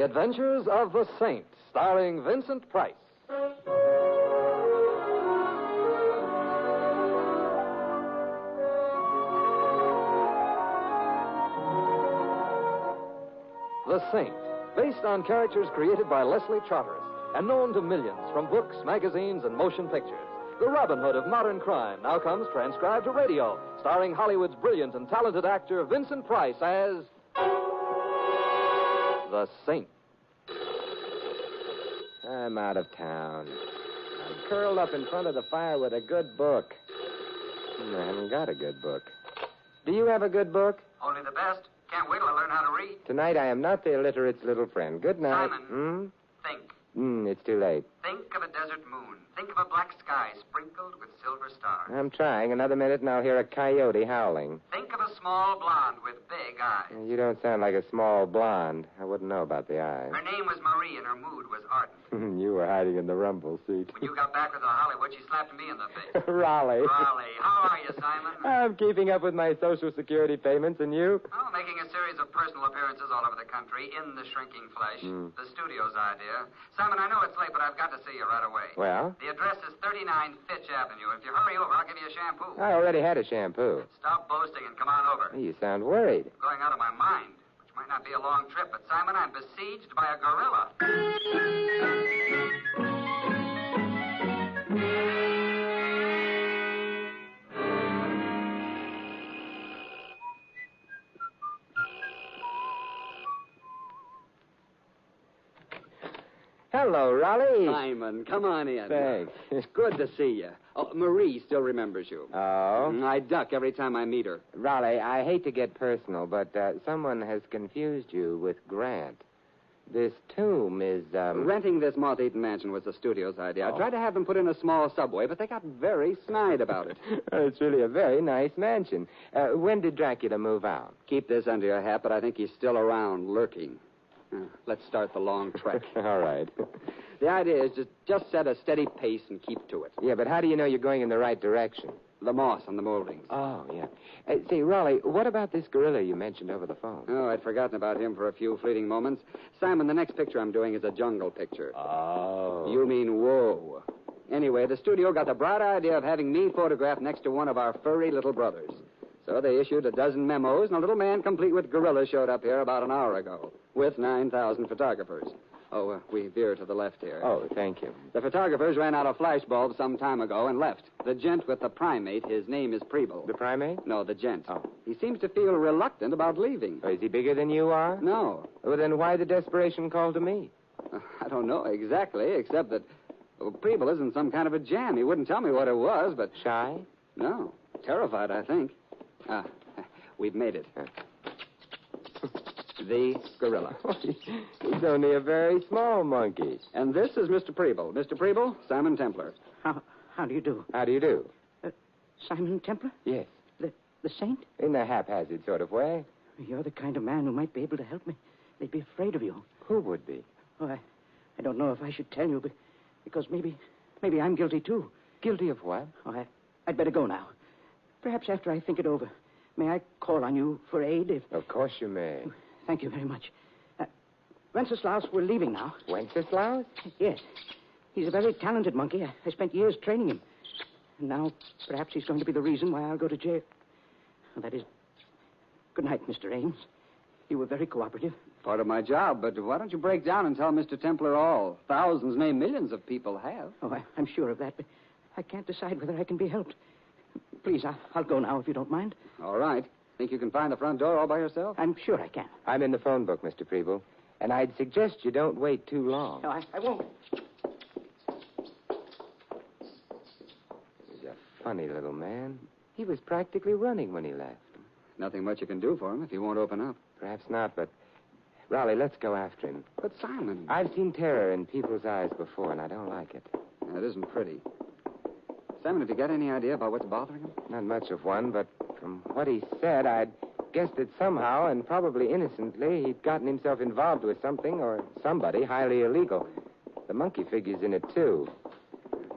Adventures of the Saint, starring Vincent Price. The Saint, based on characters created by Leslie Charteris and known to millions from books, magazines, and motion pictures. The Robin Hood of modern crime now comes transcribed to radio, starring Hollywood's brilliant and talented actor Vincent Price as the Saint. I'm out of town. I'm curled up in front of the fire with a good book. I haven't got a good book. Do you have a good book? Only the best. Can't wait till I learn how to read. Tonight I am not the illiterate's little friend. Good night. Simon, think. It's too late. Think of a desert moon. Think of a black sky sprinkled with silver stars. I'm trying. Another minute and I'll hear a coyote howling. Think of a small blonde with big eyes. You don't sound like a small blonde. I wouldn't know about the eyes. Her name was Marie and her mood was ardent. You were hiding in the rumble seat. When you got back with her to Hollywood, she slapped me in the face. Raleigh. Raleigh. How are you, Simon? I'm keeping up with my Social Security payments, and you? Oh, making a series of personal appearances all over the country in the shrinking flesh. The studio's idea. Simon, I know it's late, but I've got to see you right away. Well? The address is 39 Fitch Avenue. If you hurry over, I'll give you a shampoo. I already had a shampoo. Stop boasting and come on over. You sound worried. I'm going out of my mind, which might not be a long trip, but Simon, I'm besieged by a gorilla. Hello, Raleigh. Simon, come on in. Thanks. It's good to see you. Oh, Marie still remembers you. Oh? I duck every time I meet her. Raleigh, I hate to get personal, but someone has confused you with Grant. This tomb is, Renting this moth-eaten mansion was the studio's idea. I tried to have them put in a small subway, but they got very snide about it. It's really a very nice mansion. When did Dracula move out? Keep this under your hat, but I think he's still around, lurking. Let's start the long trek. All right. The idea is just set a steady pace and keep to it. Yeah, but how do you know you're going in the right direction? The moss on the moldings. Oh, yeah. Say, Raleigh, what about this gorilla you mentioned over the phone? Oh, I'd forgotten about him for a few fleeting moments. Simon, the next picture I'm doing is a jungle picture. Oh. You mean whoa. Anyway, the studio got the bright idea of having me photographed next to one of our furry little brothers. So they issued a dozen memos, and a little man complete with gorillas showed up here about an hour ago, with 9,000 photographers. Oh, we veer to the left here. Oh, thank you. The photographers ran out of flash bulbs some time ago and left. The gent with the primate, his name is Preble. The primate? No, the gent. Oh. He seems to feel reluctant about leaving. Oh, is he bigger than you are? No. Well, then why the desperation call to me? I don't know exactly, except that Preble is in some kind of a jam. He wouldn't tell me what it was, but... Shy? No. Terrified, I think. We've made it. The gorilla. He's only a very small monkey. And this is Mr. Preble. Mr. Preble, Simon Templar. How do you do? How do you do? Simon Templar? Yes. The saint? In a haphazard sort of way. You're the kind of man who might be able to help me. They'd be afraid of you. Who would be? Oh, I don't know if I should tell you, because maybe I'm guilty, too. Guilty of what? Oh, I'd better go now. Perhaps after I think it over. May I call on you for aid if... Of course you may. Thank you very much. Wenceslaus, we're leaving now. Wenceslaus? Yes. He's a very talented monkey. I spent years training him. And now, perhaps he's going to be the reason why I'll go to jail. Well, that is... Good night, Mr. Ames. You were very cooperative. Part of my job, but why don't you break down and tell Mr. Templar all? Thousands, nay, millions of people have. Oh, I'm sure of that, but I can't decide whether I can be helped. Please, I'll go now if you don't mind. All right. Think you can find the front door all by yourself? I'm sure I can. I'm in the phone book, Mr. Preble. And I'd suggest you don't wait too long. No, I won't. He's a funny little man. He was practically running when he left. Nothing much you can do for him if he won't open up. Perhaps not, but... Raleigh, let's go after him. But, Simon... I've seen terror in people's eyes before, and I don't like it. It isn't pretty. Simon, have you got any idea about what's bothering him? Not much of one, but from what he said, I'd guessed that somehow, and probably innocently, he'd gotten himself involved with something or somebody highly illegal. The monkey figures in it, too.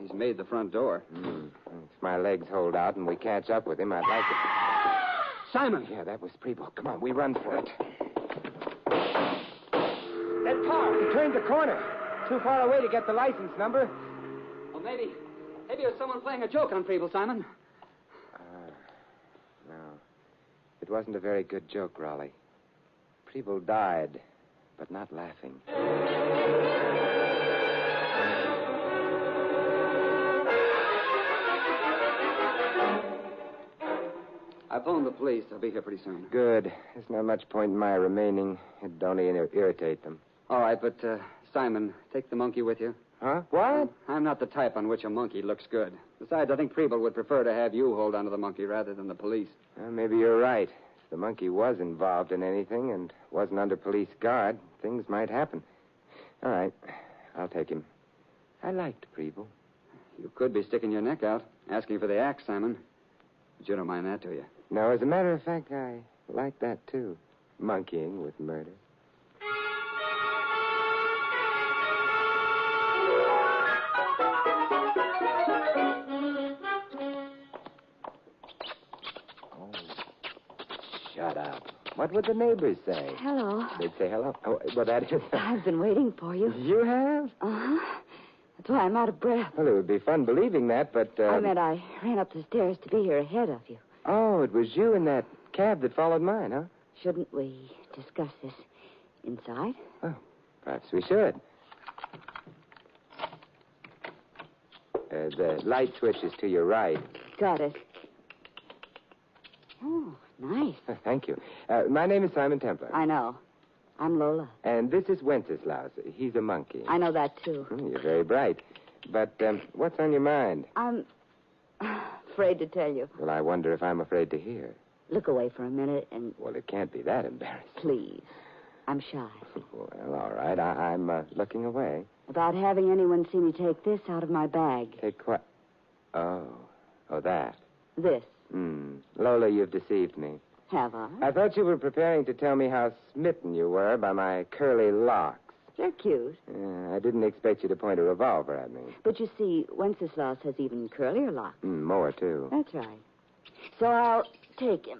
He's made the front door. If my legs hold out and we catch up with him, I'd like to... Simon! Yeah, that was Preble. Come on, we run for it. Let that car. He turned the corner. Too far away to get the license number. Well, maybe it was someone playing a joke on Preble, Simon. No. It wasn't a very good joke, Raleigh. Preble died, but not laughing. I phoned the police. They'll be here pretty soon. Good. There's not much point in my remaining. It'd only irritate them. All right, but, Simon, take the monkey with you. Huh? What? I'm not the type on which a monkey looks good. Besides, I think Preble would prefer to have you hold onto the monkey rather than the police. Well, maybe you're right. If the monkey was involved in anything and wasn't under police guard, things might happen. All right. I'll take him. I liked Preble. You could be sticking your neck out, asking for the axe, Simon. But you don't mind that, do you? No, as a matter of fact, I like that, too. Monkeying with murder. Shut up. What would the neighbors say? Hello. They'd say hello. Oh, well, that is... I've been waiting for you. You have? Uh-huh. That's why I'm out of breath. Well, it would be fun believing that, but... I meant I ran up the stairs to be here ahead of you. Oh, it was you in that cab that followed mine, huh? Shouldn't we discuss this inside? Oh, perhaps we should. The light switch is to your right. Got it. Oh, nice. Thank you. My name is Simon Templar. I know. I'm Lola. And this is Wenceslaus. He's a monkey. I know that, too. You're very bright. But what's on your mind? I'm afraid to tell you. Well, I wonder if I'm afraid to hear. Look away for a minute and... Well, it can't be that embarrassing. Please. I'm shy. Well, all right. I'm looking away. About having anyone see me take this out of my bag. Take what? Oh, that. This. Lola, you've deceived me. Have I? I thought you were preparing to tell me how smitten you were by my curly locks. They're cute. I didn't expect you to point a revolver at me. But you see, Wenceslaus has even curlier locks. More, too. That's right. So I'll take him.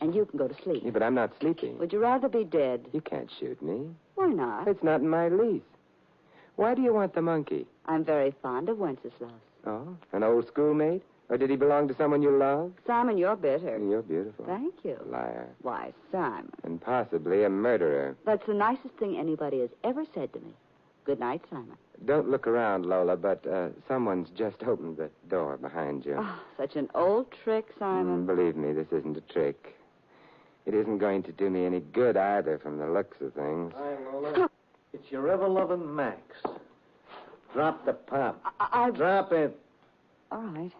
And you can go to sleep. Yeah, but I'm not sleeping. Would you rather be dead? You can't shoot me. Why not? It's not in my lease. Why do you want the monkey? I'm very fond of Wenceslaus. Oh, an old schoolmate? Or did he belong to someone you love? Simon, you're bitter. You're beautiful. Thank you. Liar. Why, Simon. And possibly a murderer. That's the nicest thing anybody has ever said to me. Good night, Simon. Don't look around, Lola, but someone's just opened the door behind you. Oh, such an old trick, Simon. Believe me, this isn't a trick. It isn't going to do me any good either from the looks of things. Hi, Lola. It's your ever-loving Max. Drop the pop. Drop it. All right.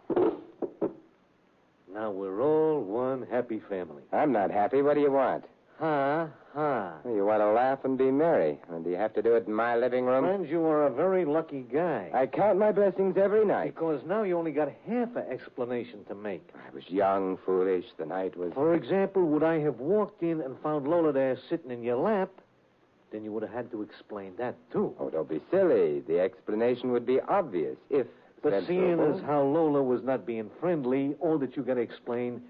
Now we're all one happy family. I'm not happy. What do you want? Ha. Well, you want to laugh and be merry. And do you have to do it in my living room? Friends, you are a very lucky guy. I count my blessings every night. Because now you only got half an explanation to make. I was young, foolish. The night was... For example, would I have walked in and found Lola there sitting in your lap, then you would have had to explain that, too. Oh, don't be silly. The explanation would be obvious if... But seeing as how Lola was not being friendly, all that you got to explain,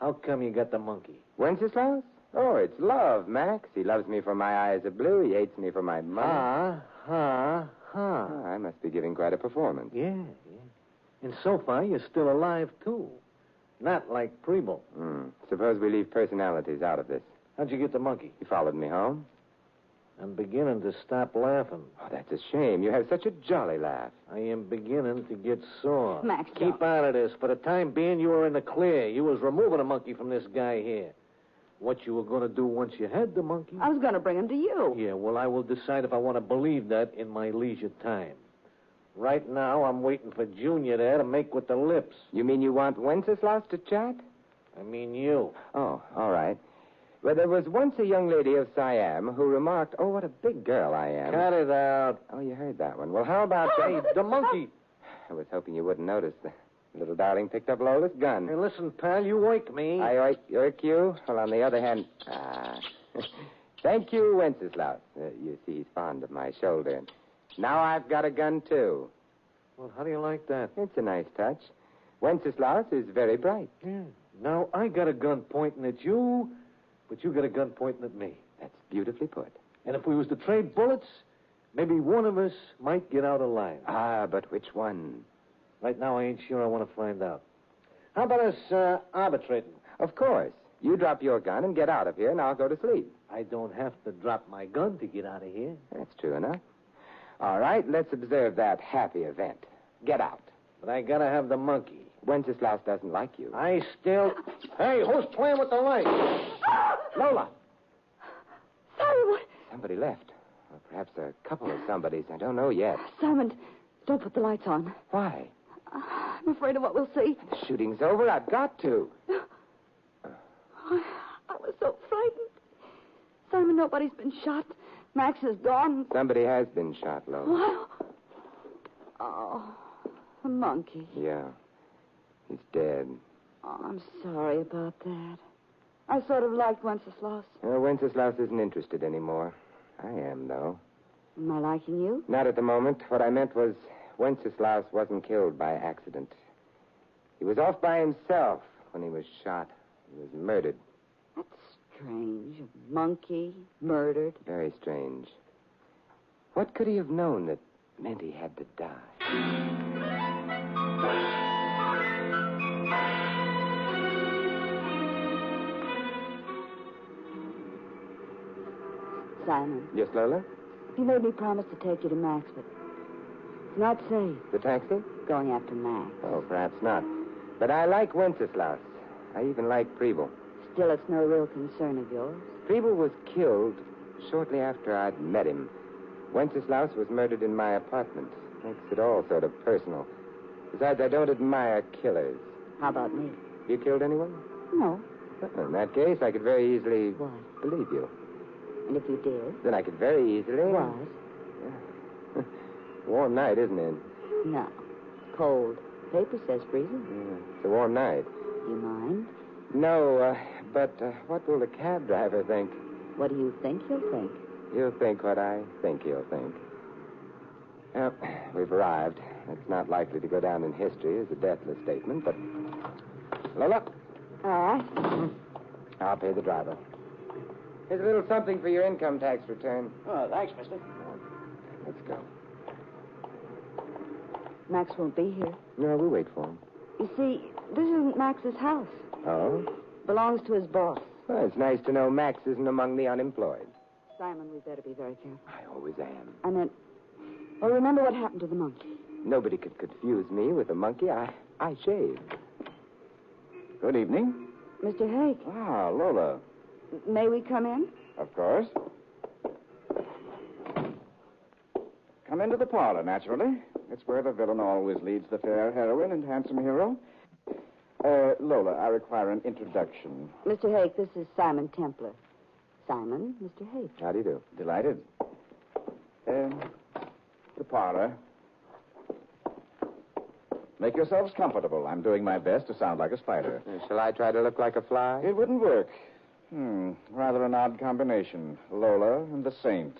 how come you got the monkey? Wenceslaus? Oh, it's love, Max. He loves me for my eyes are blue. He hates me for my money. Ha. Oh, I must be giving quite a performance. Yeah. And so far, you're still alive, too. Not like Preble. Suppose we leave personalities out of this. How'd you get the monkey? He followed me home. I'm beginning to stop laughing. Oh, that's a shame. You have such a jolly laugh. I am beginning to get sore. Max, Keep out of this. For the time being, you were in the clear. You was removing a monkey from this guy here. What you were going to do once you had the monkey? I was going to bring him to you. Yeah, well, I will decide if I want to believe that in my leisure time. Right now, I'm waiting for Junior there to make with the lips. You mean you want Wenceslaus to chat? I mean you. Oh, all right. Well, there was once a young lady of Siam who remarked, "Oh, what a big girl I am." Cut it out. Oh, you heard that one. Well, how about Hey, the monkey. I was hoping you wouldn't notice. The little darling picked up Lola's gun. Hey, listen, pal, you wake me. I irk you? Well, on the other hand... Thank you, Wenceslaus. You see, he's fond of my shoulder. Now I've got a gun, too. Well, how do you like that? It's a nice touch. Wenceslaus is very bright. Yeah. Now I got a gun pointing at you, but you got a gun pointing at me. That's beautifully put. And if we was to trade bullets, maybe one of us might get out alive. Ah, but which one? Right now, I ain't sure I want to find out. How about us arbitrating? Of course. You drop your gun and get out of here, and I'll go to sleep. I don't have to drop my gun to get out of here. That's true enough. All right, let's observe that happy event. Get out. But I gotta have the monkey. Wenceslaus doesn't like you. I still... Hey, who's playing with the light? Lola! Simon! Somebody left. Or perhaps a couple of somebodies. I don't know yet. Simon, don't put the lights on. Why? I'm afraid of what we'll see. The shooting's over. I've got to. I was so frightened. Simon, nobody's been shot. Max is gone. Somebody has been shot, Lola. What? Oh, the monkey. Yeah. He's dead. Oh, I'm sorry about that. I sort of liked Wenceslaus. Wenceslaus isn't interested anymore. I am, though. Am I liking you? Not at the moment. What I meant was Wenceslaus wasn't killed by accident. He was off by himself when he was shot. He was murdered. That's strange. A monkey murdered. Very strange. What could he have known that meant he had to die? Simon, Yes, Lola? you made me promise to take you to Max, but it's not safe The taxi? going after Max. Oh, perhaps not. But I like Wenceslaus. I even like Preble. Still, it's no real concern of yours. Preble was killed shortly after I'd met him. Wenceslaus was murdered in my apartment. Makes it all sort of personal. Besides, I don't admire killers. How about me? Have you killed anyone? No. Well, in that case, I could very easily What? believe you. And if you did? Then I could very easily... What? Warm night, isn't it? No. Cold. Paper says freezing. Yeah, it's a warm night. You mind? No, but what will the cab driver think? What do you think he'll think? He'll think what I think he'll think. Well, we've arrived. It's not likely to go down in history as a deathless statement, but... Lola, All right. I'll pay the driver. Here's a little something for your income tax return. Oh, thanks, mister. Let's go. Max won't be here. No, we'll wait for him. You see, this isn't Max's house. Oh? Belongs to his boss. Well, it's nice to know Max isn't among the unemployed. Simon, we better be very careful. I always am. I meant, well, remember what happened to the monkey. Nobody could confuse me with a monkey. I shaved. Good evening. Mr. Hake, Ah, Lola. may we come in? Of course. Come into the parlor, naturally. It's where the villain always leads the fair heroine and handsome hero. Lola, I require an introduction. Mr. Hake, this is Simon Templar. Simon, Mr. Hake. How do you do? Delighted. The parlor. Make yourselves comfortable. I'm doing my best to sound like a spider. Shall I try to look like a fly? It wouldn't work. Rather an odd combination. Lola and the Saint.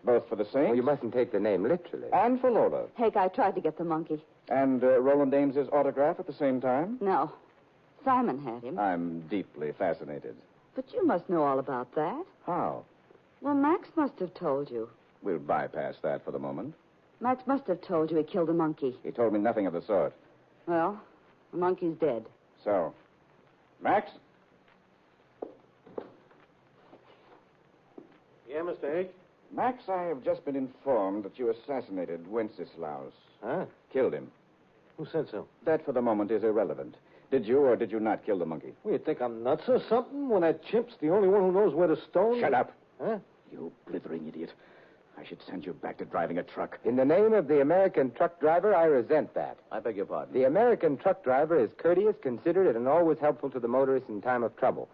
Both for the Saint. Oh, you mustn't take the name literally. And for Lola. Hake, I tried to get the monkey. And Roland Ames's autograph at the same time? No. Simon had him. I'm deeply fascinated. But you must know all about that. How? Well, Max must have told you. We'll bypass that for the moment. Max must have told you he killed a monkey. He told me nothing of the sort. Well, the monkey's dead. So, Max? Yeah, Mr. Hake? Max, I have just been informed that you assassinated Wenceslaus. Huh? Killed him. Who said so? That, for the moment, is irrelevant. Did you or did you not kill the monkey? Well, you think I'm nuts or something when that chimp's the only one who knows where to stone? Shut up. Huh? You blithering idiot. I should send you back to driving a truck. In the name of the American truck driver, I resent that. I beg your pardon. The American truck driver is courteous, considerate, and always helpful to the motorist in time of trouble.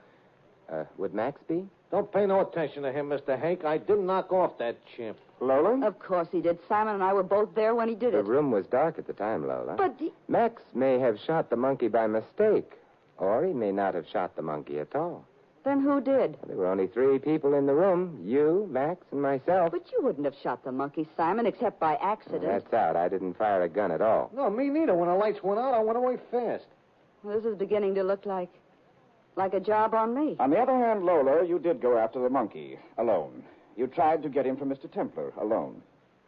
Would Max be? Don't pay no attention to him, Mr. Hank. I didn't knock off that chimp. Lola? Of course he did. Simon and I were both there when he did The it. room was dark at the time, Lola. But Max may have shot the monkey by mistake, or he may not have shot the monkey at all. then who did? There were only 3 people in the room, you, Max, and myself. But you wouldn't have shot the monkey, Simon, except by accident. That's out. I didn't fire a gun at all. No, me neither. When the lights went out, I went away fast. Well, this is beginning to look like a job on me. On the other hand, Lola, you did go after the monkey alone. You tried to get him from Mr. Templar alone.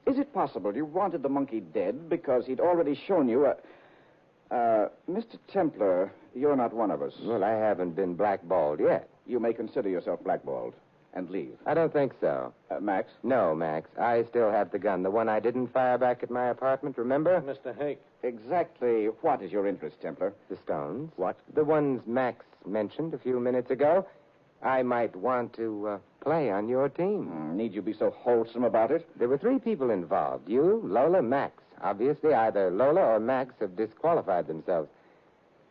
Is it possible you wanted the monkey dead because he'd already shown you a... Mr. Templar, you're not one of us. Well, I haven't been blackballed yet. You may consider yourself blackballed and leave. I don't think so. Max? No, Max. I still have the gun. The one I didn't fire back at my apartment, remember? Mr. Hake. Exactly what is your interest, Templar? The stones. What? The ones Max mentioned a few minutes ago. I might want to play on your team. Need you be so wholesome about it? There were 3 people involved. You, Lola, Max. Obviously, either Lola or Max have disqualified themselves.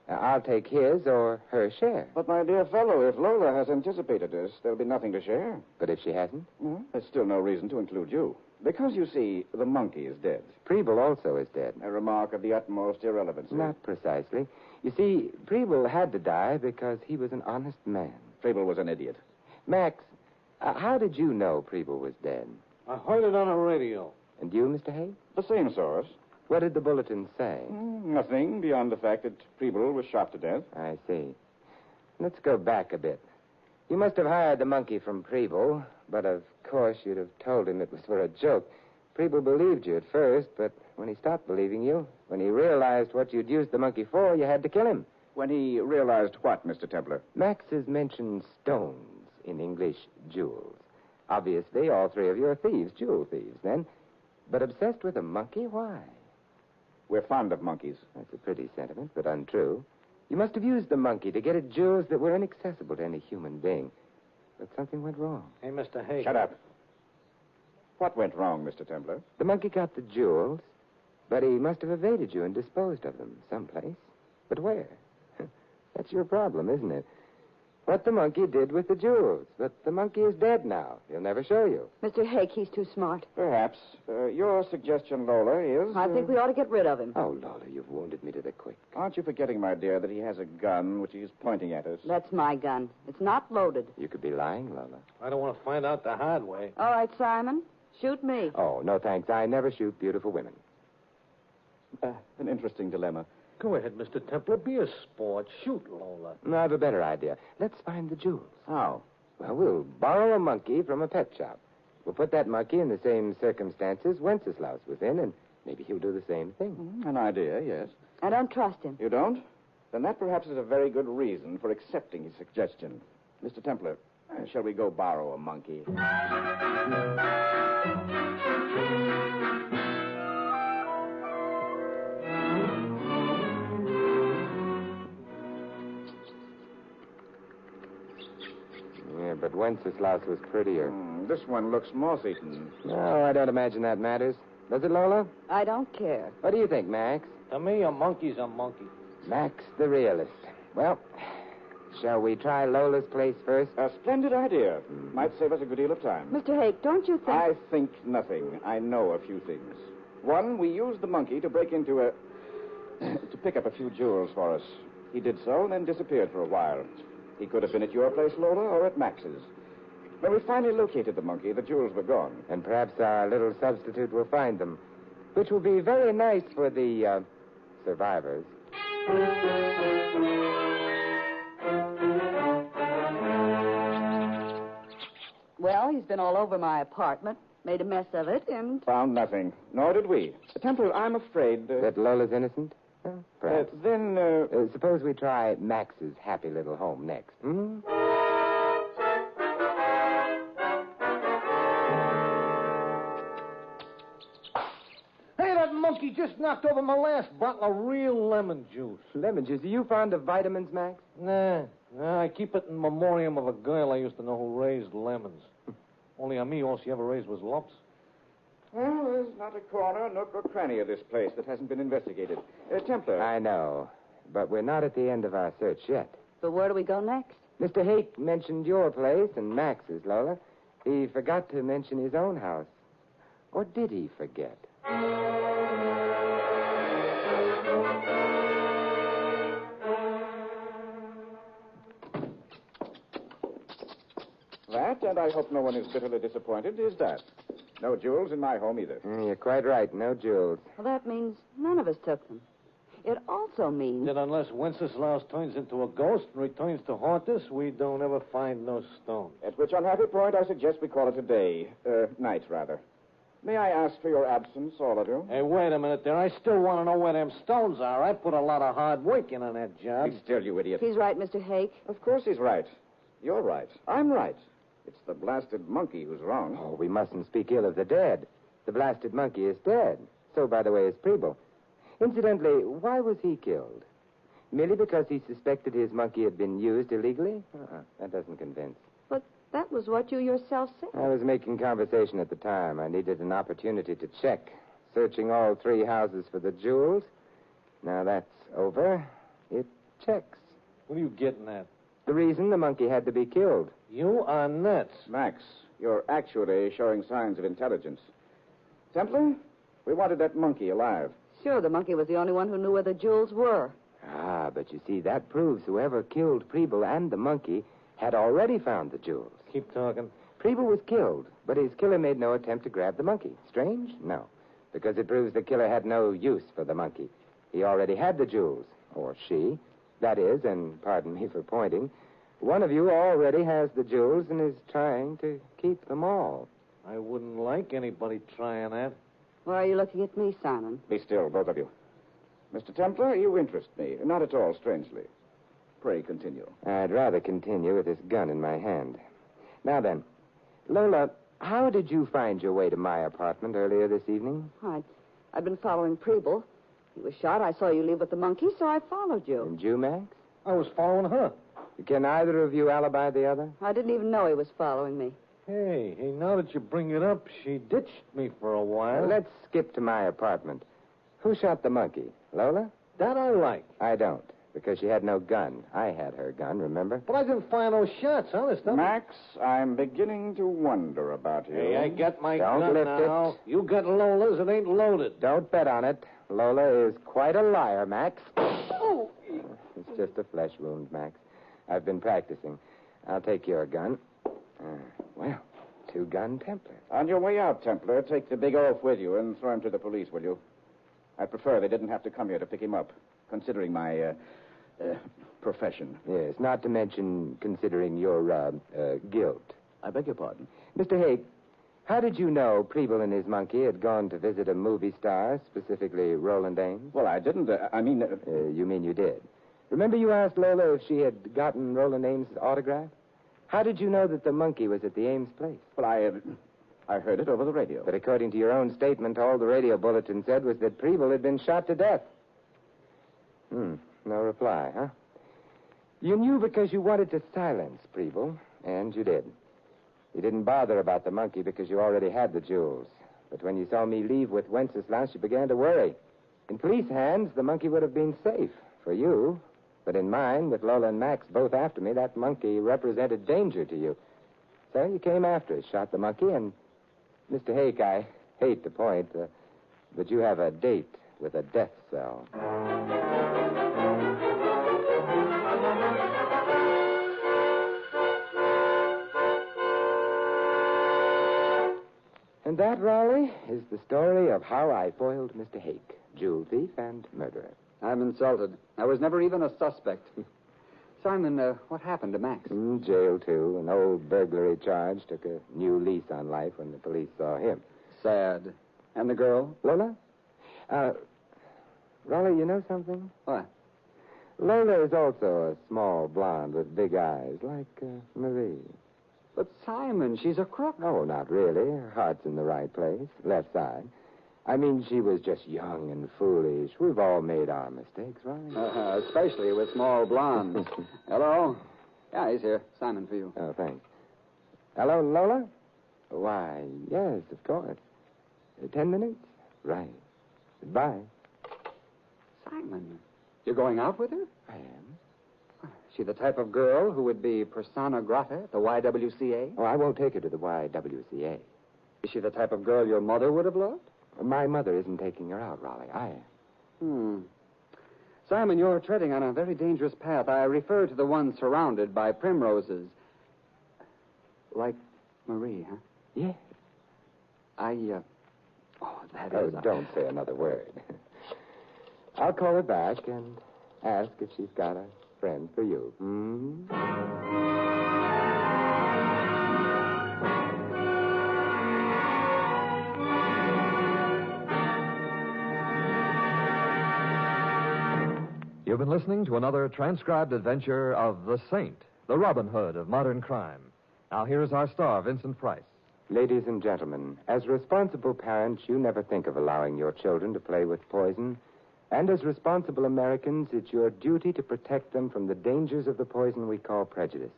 I'll take his or her share. But, my dear fellow, if Lola has anticipated this, there'll be nothing to share. But if she hasn't? There's still no reason to include you. Because, you see, the monkey is dead. Preble also is dead. A remark of the utmost irrelevancy. Not precisely. You see, Preble had to die because he was an honest man. Preble was an idiot. Max, how did you know Preble was dead? I heard it on the radio. And you, Mr. Hay? The same source. What did the bulletin say? Nothing beyond the fact that Preble was shot to death. I see. Let's go back a bit. You must have hired the monkey from Preble, but of course you'd have told him it was for a joke. Preble believed you at first, but when he stopped believing you, when he realized what you'd used the monkey for, you had to kill him. When he realized what, Mr. Templar? Max has mentioned stones, in English, jewels. Obviously, all 3 of you are thieves, jewel thieves, then. But obsessed with a monkey? Why? We're fond of monkeys. That's a pretty sentiment, but untrue. You must have used the monkey to get at jewels that were inaccessible to any human being. But something went wrong. Hey, Mr. Hake. Shut up. What went wrong, Mr. Templar? The monkey got the jewels, but he must have evaded you and disposed of them someplace. But where? That's your problem, isn't it? What the monkey did with the jewels. But the monkey is dead now. He'll never show you. Mr. Hake, he's too smart. Perhaps. Your suggestion, Lola, is... I think we ought to get rid of him. Oh, Lola, you've wounded me to the quick. Aren't you forgetting, my dear, that he has a gun which he's pointing at us? That's my gun. It's not loaded. You could be lying, Lola. I don't want to find out the hard way. All right, Simon. Shoot me. Oh, no thanks. I never shoot beautiful women. An interesting dilemma. Go ahead, Mr. Templar. Be a sport. Shoot, Lola. No, I have a better idea. Let's find the jewels. How? Well, we'll borrow a monkey from a pet shop. We'll put that monkey in the same circumstances Wenceslaus was in, and maybe he'll do the same thing. An idea, yes. I don't trust him. You don't? Then that perhaps is a very good reason for accepting his suggestion. Mr. Templar, shall we go borrow a monkey? Yeah, but Wenceslaus was prettier. This one looks moth-eaten. No, I don't imagine that matters. Does it, Lola? I don't care. What do you think, Max? To me, a monkey's a monkey. Max the realist. Well, shall we try Lola's place first? A splendid idea. Might save us a good deal of time. Mr. Hake, don't you think... I think nothing. I know a few things. One, we used the monkey to break into a... to pick up a few jewels for us. He did so and then disappeared for a while. He could have been at your place, Lola, or at Max's. When we finally located the monkey, the jewels were gone. And perhaps our little substitute will find them, which will be very nice for the, survivors. Well, he's been all over my apartment, made a mess of it, and... Found nothing. Nor did we. Templar, I'm afraid... That Lola's innocent? Perhaps. Then, suppose we try Max's happy little home next, hmm? Hey, that monkey just knocked over my last bottle of real lemon juice. Lemon juice. Are you fond of vitamins, Max? Nah, I keep it in memoriam of a girl I used to know who raised lemons. Only on me, all she ever raised was lumps. Well, there's not a corner, nook, or cranny of this place that hasn't been investigated. Templar. I know, but we're not at the end of our search yet. So where do we go next? Mr. Hake mentioned your place and Max's, Lola. He forgot to mention his own house. Or did he forget? That, and I hope no one is bitterly disappointed, is that. No jewels in my home either. You're quite right. No jewels. Well, that means none of us took them. It also means... That unless Wenceslaus turns into a ghost and returns to haunt us, we don't ever find no stone. At which unhappy point I suggest we call it a day. Night, rather. May I ask for your absence, all of you? Hey, wait a minute there. I still want to know where them stones are. I put a lot of hard work in on that job. Be still, you idiot. He's right, Mr. Hake. Of course he's right. You're right. I'm right. It's the blasted monkey who's wrong. Oh, we mustn't speak ill of the dead. The blasted monkey is dead. So, by the way, is Preble. Incidentally, why was he killed? Merely because he suspected his monkey had been used illegally? That doesn't convince. But that was what you yourself said. I was making conversation at the time. I needed an opportunity to check. Searching all 3 houses for the jewels. Now that's over. It checks. What are you getting at? The reason the monkey had to be killed. You are nuts. Max, you're actually showing signs of intelligence. Templar, we wanted that monkey alive. Sure, the monkey was the only one who knew where the jewels were. Ah, but you see, that proves whoever killed Preble and the monkey had already found the jewels. Keep talking. Preble was killed, but his killer made no attempt to grab the monkey. Strange? No. Because it proves the killer had no use for the monkey. He already had the jewels. Or she. That is, and pardon me for pointing, one of you already has the jewels and is trying to keep them all. I wouldn't like anybody trying that. Why are you looking at me, Simon? Be still, both of you. Mr. Templar, you interest me. Not at all strangely. Pray continue. I'd rather continue with this gun in my hand. Now then, Lola, how did you find your way to my apartment earlier this evening? I'd been following Preble. He was shot. I saw you leave with the monkey, so I followed you. And you, Max? I was following her. Can either of you alibi the other? I didn't even know he was following me. Hey, now that you bring it up, she ditched me for a while. Let's skip to my apartment. Who shot the monkey? Lola? That I like. I don't, because she had no gun. I had her gun, remember? But I didn't fire no shots, honest. Max, I'm beginning to wonder about you. Hey, I got my Don't gun lift now. it. You got Lola's. It ain't loaded. Don't bet on it. Lola is quite a liar, Max. Oh. It's just a flesh wound, Max. I've been practicing. I'll take your gun. Well, 2-gun Templar. On your way out, Templar, take the big oaf with you and throw him to the police, will you? I'd prefer they didn't have to come here to pick him up, considering my, profession. Yes, not to mention considering your, guilt. I beg your pardon? Mr. Hake, how did you know Preble and his monkey had gone to visit a movie star, specifically Roland Ames? Well, I didn't. You mean you did? Remember you asked Lola if she had gotten Roland Ames' autograph? How did you know that the monkey was at the Ames place? Well, I heard it over the radio. But according to your own statement, all the radio bulletin said was that Preble had been shot to death. No reply, huh? You knew because you wanted to silence Preble, and you did. You didn't bother about the monkey because you already had the jewels. But when you saw me leave with Wenceslaus, you began to worry. In police hands, the monkey would have been safe for you. But in mine, with Lola and Max both after me, that monkey represented danger to you. So you came after us, shot the monkey, and... Mr. Hake, I hate to point, but you have a date with a death cell. And that, Raleigh, is the story of how I foiled Mr. Hake, jewel thief and murderer. I'm insulted. I was never even a suspect. Simon, what happened to Max? Jail, too. An old burglary charge took a new lease on life when the police saw him. Sad. And the girl? Lola? Raleigh, you know something? What? Lola is also a small blonde with big eyes, like Marie. But Simon, she's a crook. Oh, not really. Her heart's in the right place, left side. I mean, she was just young and foolish. We've all made our mistakes, right? Especially with small blondes. Hello? Yeah, he's here. Simon, for you. Oh, thanks. Hello, Lola? Why, yes, of course. 10 minutes? Right. Goodbye. Simon, you're going out with her? I am. Is she the type of girl who would be persona grata at the YWCA? Oh, I won't take her to the YWCA. Is she the type of girl your mother would have loved? My mother isn't taking her out, Raleigh. I am. Simon, you're treading on a very dangerous path. I refer to the one surrounded by primroses. Like Marie, huh? Yes. That is... Don't say another word. I'll call her back and ask if she's got a friend for you. You've been listening to another transcribed adventure of the Saint, the Robin Hood of modern crime. Now, here's our star, Vincent Price. Ladies and gentlemen, as responsible parents, you never think of allowing your children to play with poison. And as responsible Americans, it's your duty to protect them from the dangers of the poison we call prejudice.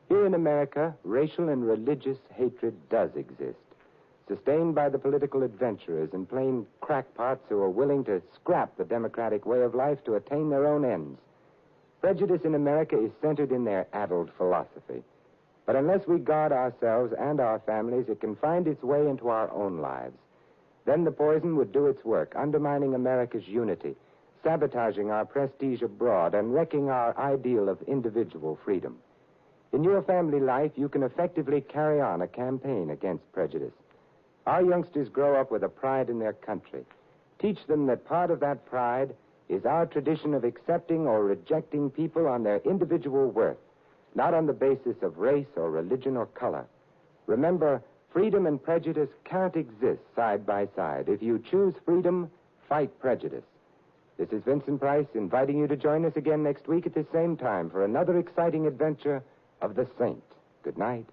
Here in America, racial and religious hatred does exist, sustained by the political adventurers and plain crackpots who are willing to scrap the democratic way of life to attain their own ends. Prejudice in America is centered in their addled philosophy. But unless we guard ourselves and our families, it can find its way into our own lives. Then the poison would do its work, undermining America's unity, sabotaging our prestige abroad, and wrecking our ideal of individual freedom. In your family life, you can effectively carry on a campaign against prejudice. Our youngsters grow up with a pride in their country. Teach them that part of that pride is our tradition of accepting or rejecting people on their individual worth, not on the basis of race or religion or color. Remember, freedom and prejudice can't exist side by side. If you choose freedom, fight prejudice. This is Vincent Price inviting you to join us again next week at the same time for another exciting adventure of the Saint. Good night.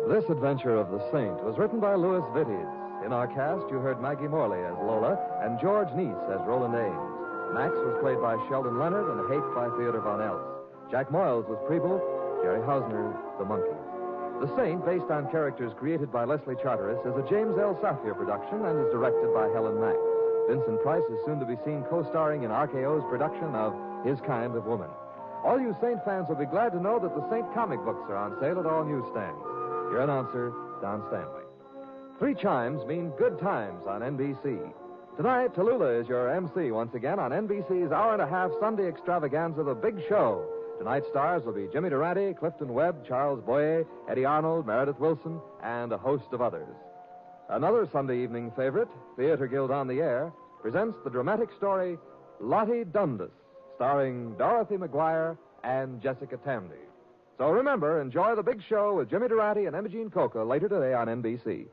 This adventure of the Saint was written by Louis Vittes. In our cast, you heard Maggie Morley as Lola and George Neese as Roland Ames. Max was played by Sheldon Leonard and Hake by Theodore Von Eltz. Jack Moyles was Preble, Jerry Hausner, the monkey. The Saint, based on characters created by Leslie Charteris, is a James L. Safier production and is directed by Helen Mack. Vincent Price is soon to be seen co-starring in RKO's production of His Kind of Woman. All you Saint fans will be glad to know that the Saint comic books are on sale at all newsstands. Your announcer, Don Stanley. 3 chimes mean good times on NBC. Tonight, Tallulah is your MC once again on NBC's hour-and-a-half Sunday extravaganza, The Big Show. Tonight's stars will be Jimmy Durante, Clifton Webb, Charles Boyer, Eddie Arnold, Meredith Wilson, and a host of others. Another Sunday evening favorite, Theater Guild on the Air, presents the dramatic story Lottie Dundas, starring Dorothy McGuire and Jessica Tandy. So remember, enjoy The Big Show with Jimmy Durante and Imogene Coca later today on NBC.